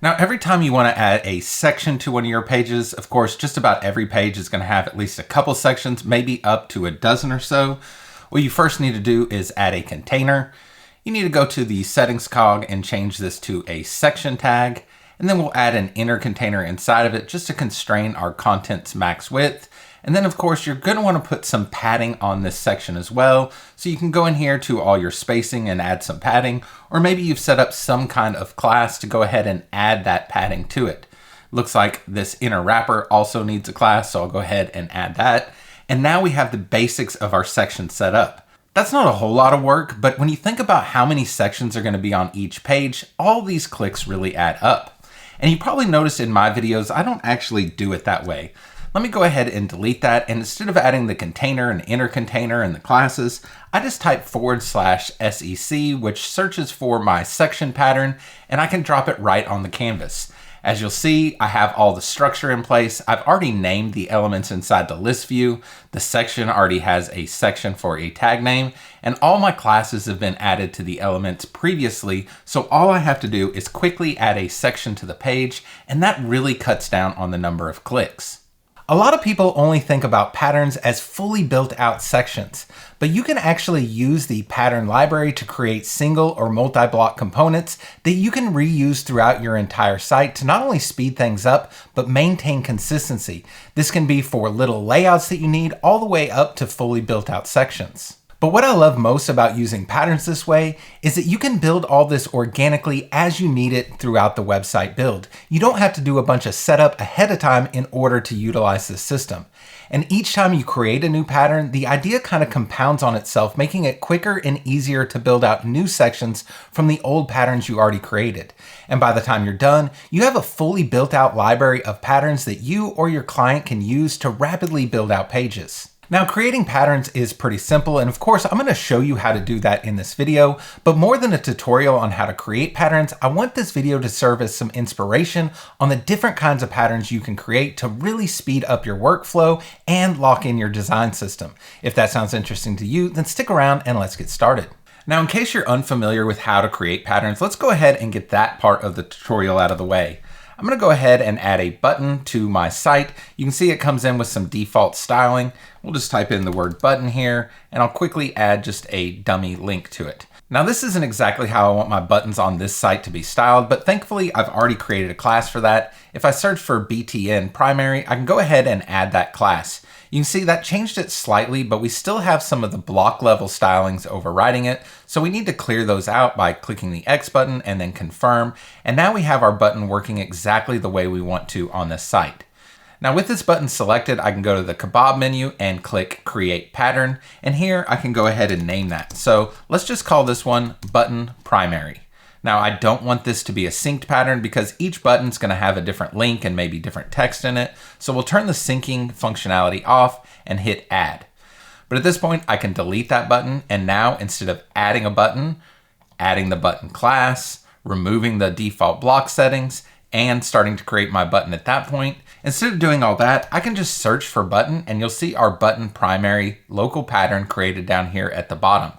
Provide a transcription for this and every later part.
Now, every time you want to add a section to one of your pages, of course, just about every page is going to have at least a couple sections, maybe up to a dozen or so. What you first need to do is add a container. You need to go to the settings cog and change this to a section tag. And then we'll add an inner container inside of it just to constrain our content's max width. And then of course, you're going to want to put some padding on this section as well. So you can go in here to all your spacing and add some padding, or maybe you've set up some kind of class to go ahead and add that padding to it. Looks like this inner wrapper also needs a class, so I'll go ahead and add that. And now we have the basics of our section set up. That's not a whole lot of work, but when you think about how many sections are going to be on each page, all these clicks really add up. And you probably noticed in my videos, I don't actually do it that way. Let me go ahead and delete that, and instead of adding the container and inner container and the classes, I just type /sec, which searches for my section pattern, and I can drop it right on the canvas. As you'll see, I have all the structure in place. I've already named the elements inside the list view. The section already has a section for a tag name, and all my classes have been added to the elements previously, so all I have to do is quickly add a section to the page, and that really cuts down on the number of clicks. A lot of people only think about patterns as fully built out sections, but you can actually use the pattern library to create single or multi-block components that you can reuse throughout your entire site to not only speed things up, but maintain consistency. This can be for little layouts that you need all the way up to fully built out sections. But what I love most about using patterns this way is that you can build all this organically as you need it throughout the website build. You don't have to do a bunch of setup ahead of time in order to utilize this system. And each time you create a new pattern, the idea kind of compounds on itself, making it quicker and easier to build out new sections from the old patterns you already created. And by the time you're done, you have a fully built out library of patterns that you or your client can use to rapidly build out pages. Now, creating patterns is pretty simple, and of course, I'm going to show you how to do that in this video, but more than a tutorial on how to create patterns, I want this video to serve as some inspiration on the different kinds of patterns you can create to really speed up your workflow and lock in your design system. If that sounds interesting to you, then stick around and let's get started. Now, in case you're unfamiliar with how to create patterns, let's go ahead and get that part of the tutorial out of the way. I'm going to go ahead and add a button to my site. You can see it comes in with some default styling. We'll just type in the word button here, and I'll quickly add just a dummy link to it. Now, this isn't exactly how I want my buttons on this site to be styled, but thankfully I've already created a class for that. If I search for BTN primary, I can go ahead and add that class. You can see that changed it slightly, but we still have some of the block level stylings overriding it. So we need to clear those out by clicking the X button and then confirm. And now we have our button working exactly the way we want to on this site. Now with this button selected, I can go to the kebab menu and click Create Pattern. And here I can go ahead and name that. So let's just call this one Button Primary. Now I don't want this to be a synced pattern because each button's going to have a different link and maybe different text in it. So we'll turn the syncing functionality off and hit Add. But at this point I can delete that button, and now instead of adding a button, adding the button class, removing the default block settings, and starting to create my button at that point, instead of doing all that, I can just search for button and you'll see our button primary local pattern created down here at the bottom.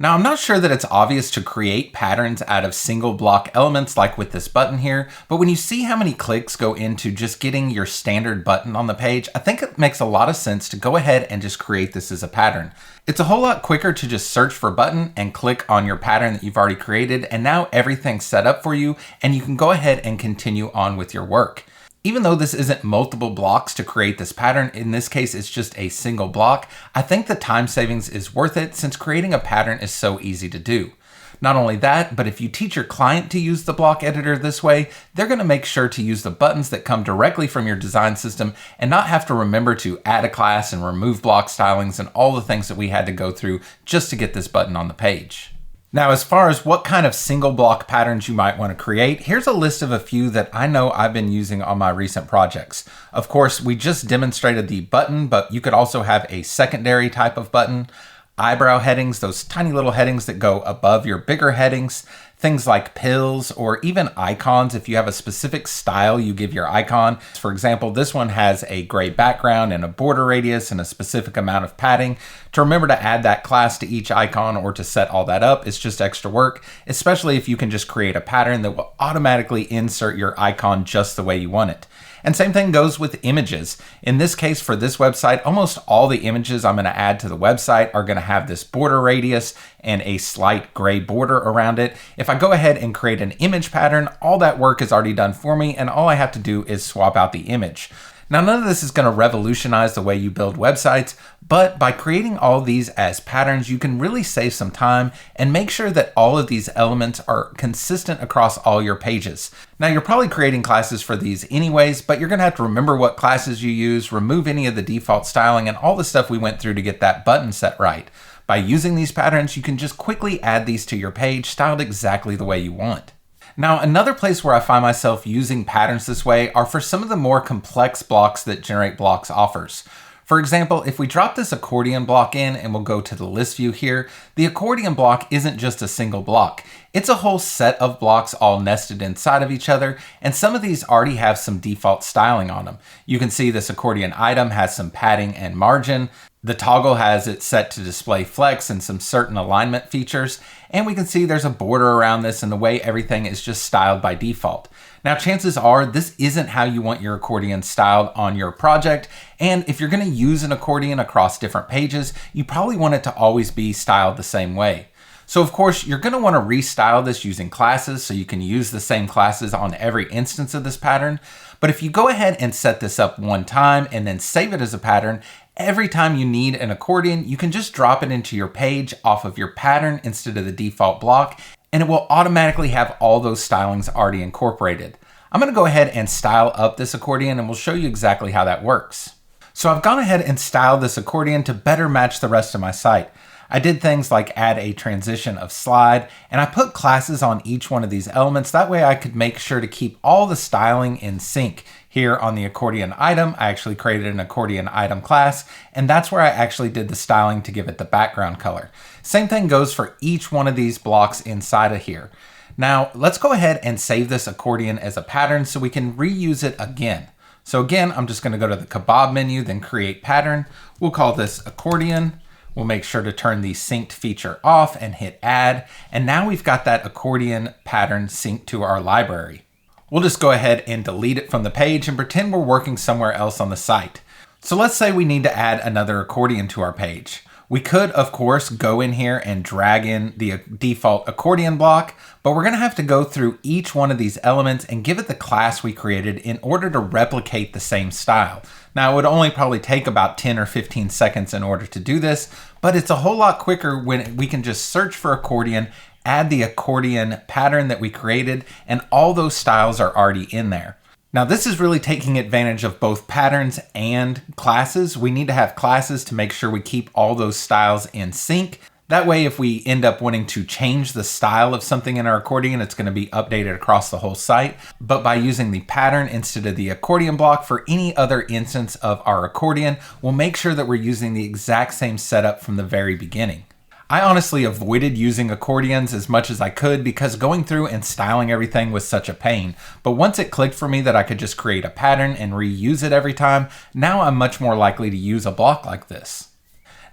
Now, I'm not sure that it's obvious to create patterns out of single block elements like with this button here, but when you see how many clicks go into just getting your standard button on the page, I think it makes a lot of sense to go ahead and just create this as a pattern. It's a whole lot quicker to just search for button and click on your pattern that you've already created, and now everything's set up for you and you can go ahead and continue on with your work. Even though this isn't multiple blocks to create this pattern, in this case it's just a single block, I think the time savings is worth it since creating a pattern is so easy to do. Not only that, but if you teach your client to use the block editor this way, they're going to make sure to use the buttons that come directly from your design system and not have to remember to add a class and remove block stylings and all the things that we had to go through just to get this button on the page. Now, as far as what kind of single block patterns you might want to create, here's a list of a few that I know I've been using on my recent projects. Of course, we just demonstrated the button, but you could also have a secondary type of button, eyebrow headings, those tiny little headings that go above your bigger headings, things like pills or even icons. If you have a specific style you give your icon, for example, this one has a gray background and a border radius and a specific amount of padding. To remember to add that class to each icon or to set all that up, it's just extra work, especially if you can just create a pattern that will automatically insert your icon just the way you want it. And same thing goes with images. In this case, for this website, almost all the images I'm going to add to the website are going to have this border radius and a slight gray border around it. If I go ahead and create an image pattern, all that work is already done for me, and all I have to do is swap out the image. Now, none of this is going to revolutionize the way you build websites, but by creating all these as patterns, you can really save some time and make sure that all of these elements are consistent across all your pages. Now, you're probably creating classes for these anyways, but you're going to have to remember what classes you use, remove any of the default styling, and all the stuff we went through to get that button set right. By using these patterns, you can just quickly add these to your page, styled exactly the way you want. Now, another place where I find myself using patterns this way are for some of the more complex blocks that GenerateBlocks offers. For example, if we drop this accordion block in and we'll go to the list view here, the accordion block isn't just a single block. It's a whole set of blocks all nested inside of each other, and some of these already have some default styling on them. You can see this accordion item has some padding and margin. The toggle has it set to display flex and some certain alignment features, and we can see there's a border around this and the way everything is just styled by default. Now, chances are this isn't how you want your accordion styled on your project, and if you're going to use an accordion across different pages, you probably want it to always be styled the same way. So of course, you're going to want to restyle this using classes so you can use the same classes on every instance of this pattern. But if you go ahead and set this up one time and then save it as a pattern, every time you need an accordion, you can just drop it into your page off of your pattern instead of the default block, and it will automatically have all those stylings already incorporated. I'm going to go ahead and style up this accordion, and we'll show you exactly how that works. So I've gone ahead and styled this accordion to better match the rest of my site. I did things like add a transition of slide, and I put classes on each one of these elements. That way I could make sure to keep all the styling in sync. Here on the accordion item, I actually created an accordion item class, and that's where I actually did the styling to give it the background color. Same thing goes for each one of these blocks inside of here. Now, let's go ahead and save this accordion as a pattern so we can reuse it again. So again, I'm just going to go to the kebab menu, then create pattern. We'll call this accordion. We'll make sure to turn the synced feature off and hit add. And now we've got that accordion pattern synced to our library. We'll just go ahead and delete it from the page and pretend we're working somewhere else on the site. So let's say we need to add another accordion to our page. We could, of course, go in here and drag in the default accordion block, but we're going to have to go through each one of these elements and give it the class we created in order to replicate the same style. Now, it would only probably take about 10 or 15 seconds in order to do this, but it's a whole lot quicker when we can just search for accordion, add the accordion pattern that we created, and all those styles are already in there. Now, this is really taking advantage of both patterns and classes. We need to have classes to make sure we keep all those styles in sync. That way, if we end up wanting to change the style of something in our accordion, it's going to be updated across the whole site. But by using the pattern instead of the accordion block for any other instance of our accordion, we'll make sure that we're using the exact same setup from the very beginning. I honestly avoided using accordions as much as I could because going through and styling everything was such a pain. But once it clicked for me that I could just create a pattern and reuse it every time, now I'm much more likely to use a block like this.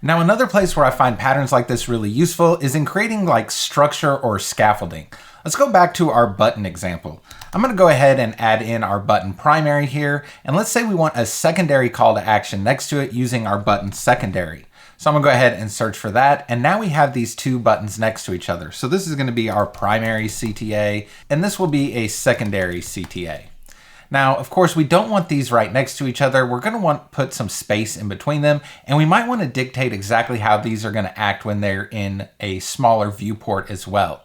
Now, another place where I find patterns like this really useful is in creating like structure or scaffolding. Let's go back to our button example. I'm going to go ahead and add in our button primary here. And let's say we want a secondary call to action next to it using our button secondary. So I'm gonna go ahead and search for that. And now we have these two buttons next to each other. So this is gonna be our primary CTA, and this will be a secondary CTA. Now, of course, we don't want these right next to each other. We're gonna want to put some space in between them, and we might wanna dictate exactly how these are gonna act when they're in a smaller viewport as well.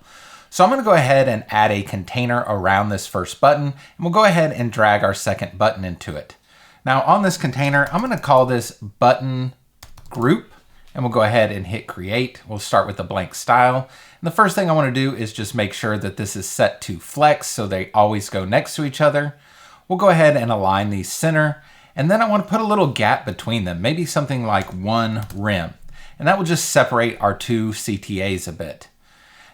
So I'm gonna go ahead and add a container around this first button, and we'll go ahead and drag our second button into it. Now on this container, I'm gonna call this button group, and we'll go ahead and hit create. We'll start with a blank style. And the first thing I want to do is just make sure that this is set to flex so they always go next to each other. We'll go ahead and align these center. And then I want to put a little gap between them, maybe something like 1 rem. And that will just separate our two CTAs a bit.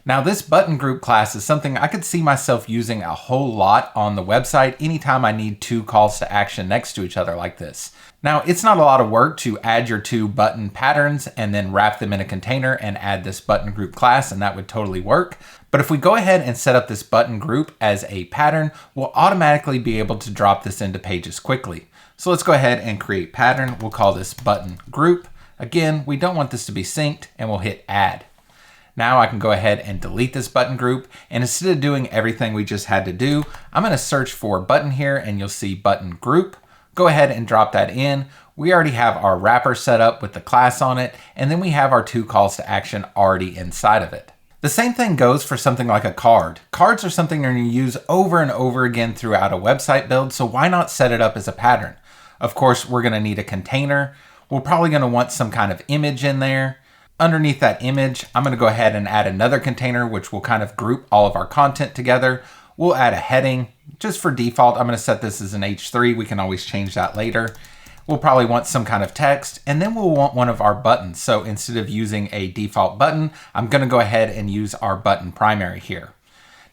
Now this button group class is something I could see myself using a whole lot on the website anytime I need two calls to action next to each other like this. Now it's not a lot of work to add your two button patterns and then wrap them in a container and add this button group class, and that would totally work. But if we go ahead and set up this button group as a pattern, we'll automatically be able to drop this into pages quickly. So let's go ahead and create pattern. We'll call this button group. Again, we don't want this to be synced, and we'll hit add. Now I can go ahead and delete this button group, and instead of doing everything we just had to do, I'm going to search for button here and you'll see button group. Go ahead and drop that in. We already have our wrapper set up with the class on it, and then we have our two calls to action already inside of it. The same thing goes for something like a card. Cards are something you're going to use over and over again throughout a website build, so why not set it up as a pattern? Of course, we're going to need a container. We're probably going to want some kind of image in there. Underneath that image, I'm going to go ahead and add another container, which will kind of group all of our content together. We'll add a heading. Just for default, I'm going to set this as an H3. We can always change that later. We'll probably want some kind of text, and then we'll want one of our buttons. So instead of using a default button, I'm going to go ahead and use our button primary here.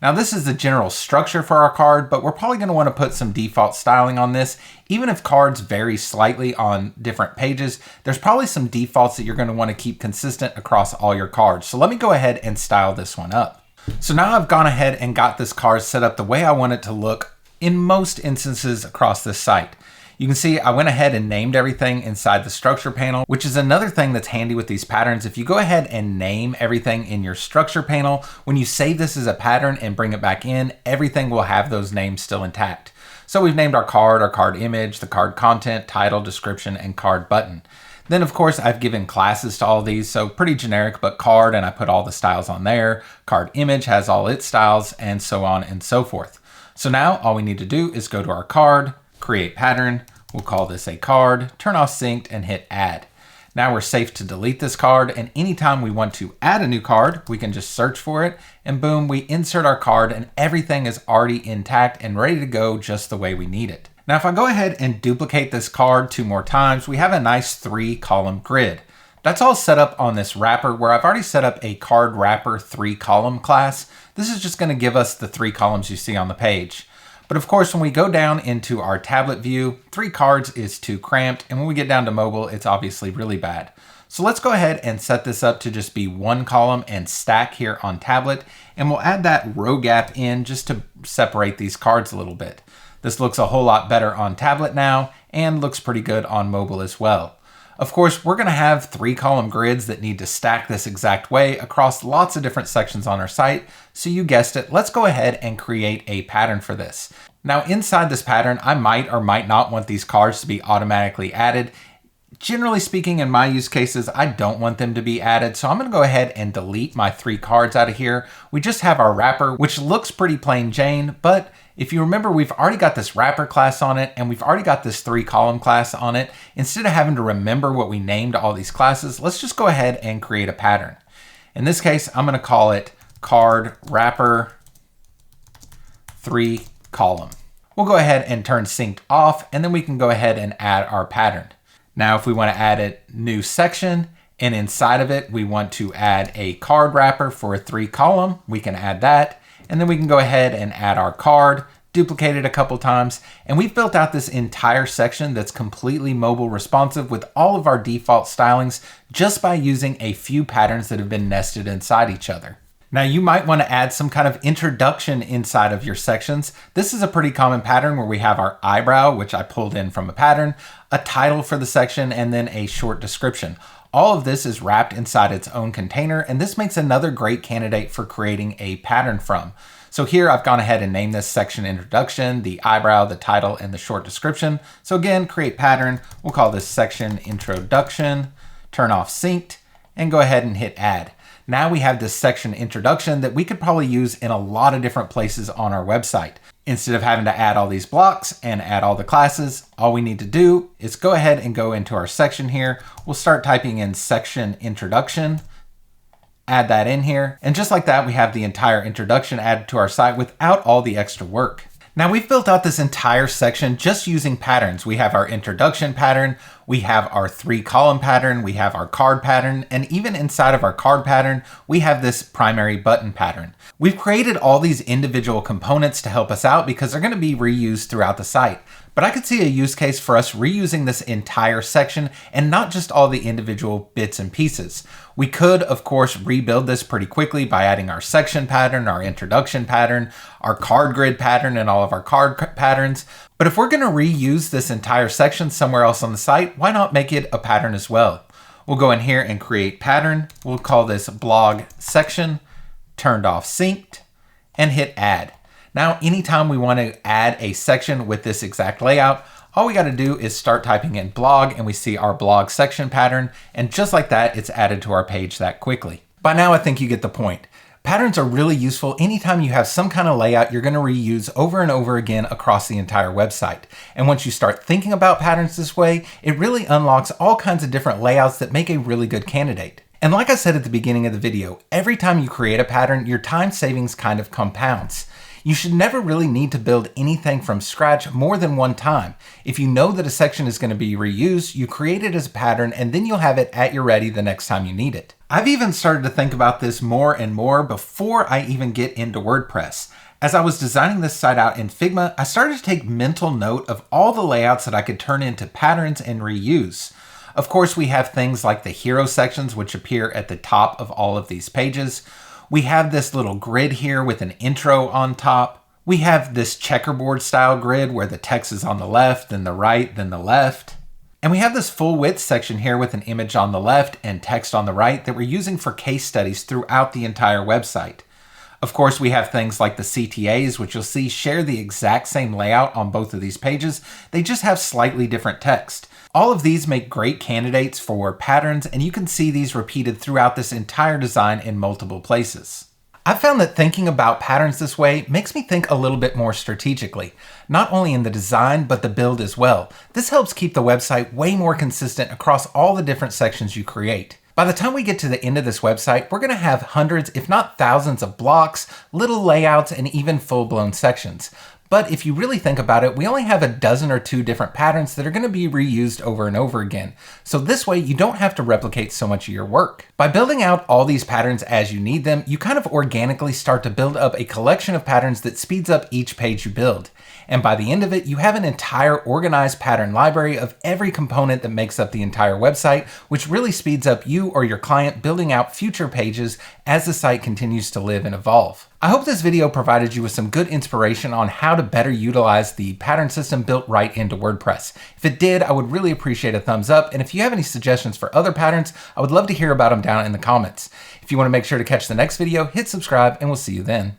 Now this is the general structure for our card, but we're probably going to want to put some default styling on this. Even if cards vary slightly on different pages, there's probably some defaults that you're going to want to keep consistent across all your cards. So let me go ahead and style this one up. So now I've gone ahead and got this card set up the way I want it to look in most instances across this site. You can see I went ahead and named everything inside the structure panel, which is another thing that's handy with these patterns. If you go ahead and name everything in your structure panel, when you save this as a pattern and bring it back in, everything will have those names still intact. So we've named our card image, the card content, title, description, and card button. Then of course I've given classes to all these, so pretty generic, but card, and I put all the styles on there. Card image has all its styles, and so on and so forth. So now all we need to do is go to our card, create pattern, we'll call this a card, turn off synced, and hit add. Now we're safe to delete this card, and anytime we want to add a new card, we can just search for it, and boom, we insert our card, and everything is already intact and ready to go just the way we need it. Now if I go ahead and duplicate this card 2 more times, we have a nice 3-column grid. That's all set up on this wrapper where I've already set up a card wrapper 3-column class. This is just going to give us the 3 columns you see on the page. But of course, when we go down into our tablet view, 3 cards is too cramped. And when we get down to mobile, it's obviously really bad. So let's go ahead and set this up to just be 1 column and stack here on tablet. And we'll add that row gap in just to separate these cards a little bit. This looks a whole lot better on tablet now and looks pretty good on mobile as well. Of course, we're going to have 3-column grids that need to stack this exact way across lots of different sections on our site. So you guessed it, let's go ahead and create a pattern for this. Now inside this pattern, I might or might not want these cards to be automatically added. Generally speaking, in my use cases, I don't want them to be added. So I'm going to go ahead and delete my 3 cards out of here. We just have our wrapper, which looks pretty plain Jane, but if you remember, we've already got this wrapper class on it, and we've already got this 3-column class on it. Instead of having to remember what we named all these classes, let's just go ahead and create a pattern. In this case, I'm going to call it card wrapper 3-column. We'll go ahead and turn synced off, and then we can go ahead and add our pattern. Now, if we want to add a new section, and inside of it, we want to add a card wrapper for a 3-column, we can add that. And then we can go ahead and add our card, duplicate it a couple times, and we've built out this entire section that's completely mobile responsive with all of our default stylings just by using a few patterns that have been nested inside each other. Now you might want to add some kind of introduction inside of your sections. This is a pretty common pattern where we have our eyebrow, which I pulled in from a pattern, a title for the section, and then a short description. All of this is wrapped inside its own container, and this makes another great candidate for creating a pattern from. So here I've gone ahead and named this section introduction, the eyebrow, the title, and the short description. So again, create pattern. We'll call this section introduction, turn off synced, and go ahead and hit add. Now we have this section introduction that we could probably use in a lot of different places on our website. Instead of having to add all these blocks and add all the classes, all we need to do is go ahead and go into our section here. We'll start typing in section introduction, add that in here. And just like that, we have the entire introduction added to our site without all the extra work. Now we've built out this entire section just using patterns. We have our introduction pattern, We have our 3-column pattern, we have our card pattern, and even inside of our card pattern, we have this primary button pattern. We've created all these individual components to help us out because they're going to be reused throughout the site. But I could see a use case for us reusing this entire section and not just all the individual bits and pieces. We could, of course, rebuild this pretty quickly by adding our section pattern, our introduction pattern, our card grid pattern, and all of our card patterns. But if we're going to reuse this entire section somewhere else on the site, why not make it a pattern as well? We'll go in here and create pattern. We'll call this blog section, turned off synced, and hit add. Now, anytime we want to add a section with this exact layout, all we got to do is start typing in blog and we see our blog section pattern. And just like that, it's added to our page that quickly. By now, I think you get the point. Patterns are really useful anytime you have some kind of layout you're going to reuse over and over again across the entire website. And once you start thinking about patterns this way, it really unlocks all kinds of different layouts that make a really good candidate. And like I said at the beginning of the video, every time you create a pattern, your time savings kind of compounds. You should never really need to build anything from scratch more than one time. If you know that a section is going to be reused, you create it as a pattern and then you'll have it at your ready the next time you need it. I've even started to think about this more and more before I even get into WordPress. As I was designing this site out in Figma, I started to take mental note of all the layouts that I could turn into patterns and reuse. Of course, we have things like the hero sections, which appear at the top of all of these pages. We have this little grid here with an intro on top. We have this checkerboard style grid where the text is on the left, then the right, then the left. And we have this full width section here with an image on the left and text on the right that we're using for case studies throughout the entire website. Of course, we have things like the CTAs, which you'll see share the exact same layout on both of these pages. They just have slightly different text. All of these make great candidates for patterns, and you can see these repeated throughout this entire design in multiple places. I've found that thinking about patterns this way makes me think a little bit more strategically, not only in the design, but the build as well. This helps keep the website way more consistent across all the different sections you create. By the time we get to the end of this website, we're going to have hundreds, if not thousands of blocks, little layouts, and even full-blown sections. But if you really think about it, we only have a dozen or two different patterns that are going to be reused over and over again. So this way, you don't have to replicate so much of your work. By building out all these patterns as you need them, you kind of organically start to build up a collection of patterns that speeds up each page you build. And by the end of it, you have an entire organized pattern library of every component that makes up the entire website, which really speeds up you or your client building out future pages as the site continues to live and evolve. I hope this video provided you with some good inspiration on how to better utilize the pattern system built right into WordPress. If it did, I would really appreciate a thumbs up. And if you have any suggestions for other patterns, I would love to hear about them down in the comments. If you want to make sure to catch the next video, hit subscribe and we'll see you then.